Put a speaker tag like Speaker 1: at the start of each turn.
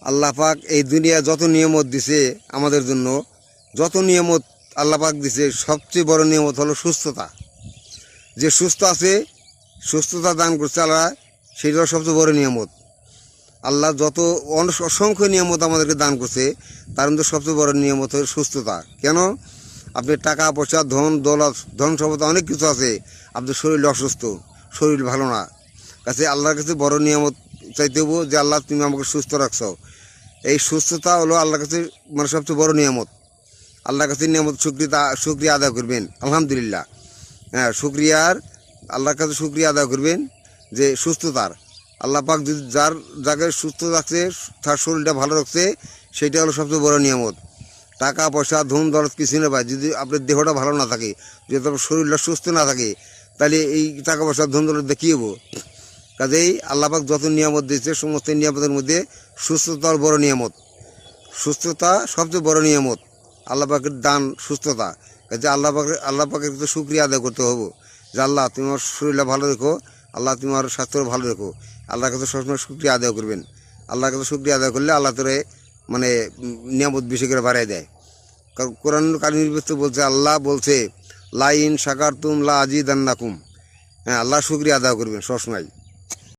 Speaker 1: আল্লাহ পাক এই দুনিয়া যত নিয়ামত দিছে আমাদের জন্য, যত নিয়ামত আল্লাহ পাক দিছে, সবচেয়ে বড় নিয়ামত হলো সুস্থতা। যে সুস্থ আছে, সুস্থতা দান করছে আল্লাহ, সেটাও সবচেয়ে বড় নিয়ামত। আল্লাহ যত অসংখ্য নিয়ামত আমাদেরকে দান করছে, তার মধ্যে সবচেয়ে বড় নিয়ামত হলো সুস্থতা। কেন? আপনি টাকা পয়সা, ধন দৌলত, ধন সম্পদ অনেক কিছু আছে, আপনার শরীর অসুস্থ, শরীর ভালো না, কাছে আল্লাহর কাছে বড় নিয়ামত চাইতে হবো যে আল্লাহ তুমি আমাকে সুস্থ রাখছো। এই সুস্থতা হলো আল্লাহর কাছে মানে সবচেয়ে বড় নিয়ামত। আল্লাহর কাছে নিয়ামত শুক্রিয়া আদায় করবেন, আলহামদুলিল্লাহ। হ্যাঁ, আল্লাহর কাছে শুক্রিয়া আদায় করবেন যে সুস্থতার। আল্লাহ পাক যদি যাকে সুস্থ রাখছে, তার শরীরটা ভালো রাখছে, সেইটা হলো সবচেয়ে বড় নিয়ামত। টাকা পয়সা ধন দৌলত কিছু না পায়, যদি আপনার দেহটা ভালো না থাকে, যদি আপনার শরীরটা সুস্থ না থাকে, তাহলে এই টাকা পয়সা ধন দৌলত দেখিয়ে হবো। কাজেই আল্লাহ পাক যত নিয়ামত দিয়েছে, সমস্ত নিয়ামতের মধ্যে সুস্থতার বড় নিয়ামত। সুস্থতা সবচেয়ে বড় নিয়ামত, আল্লাহ পাকের দান সুস্থতা। কাজে আল্লাহ পাকের তো শুক্রিয়া আদায় করতে হবে যে আল্লাহ তুমি আমার শরীরটা ভালো রেখো, আল্লাহ তুমি আমার স্বাস্থ্য ভালো রেখো। আল্লাহর কাছে সবসময় শুক্রিয়া আদায় করবেন। আল্লাহর কাছে শুক্রিয়া আদায় করলে আল্লাহ তোরে মানে নিয়ামত বেশি করে বাড়াই দেয়। কারণ কোরআন কারিমের ভিতরে বলছে, আল্লাহ বলছে লাইন শাকারতুম লা আজিদান্নাকুম। হ্যাঁ, আল্লাহ শুক্রিয়া আদায় করবেন সবসময়।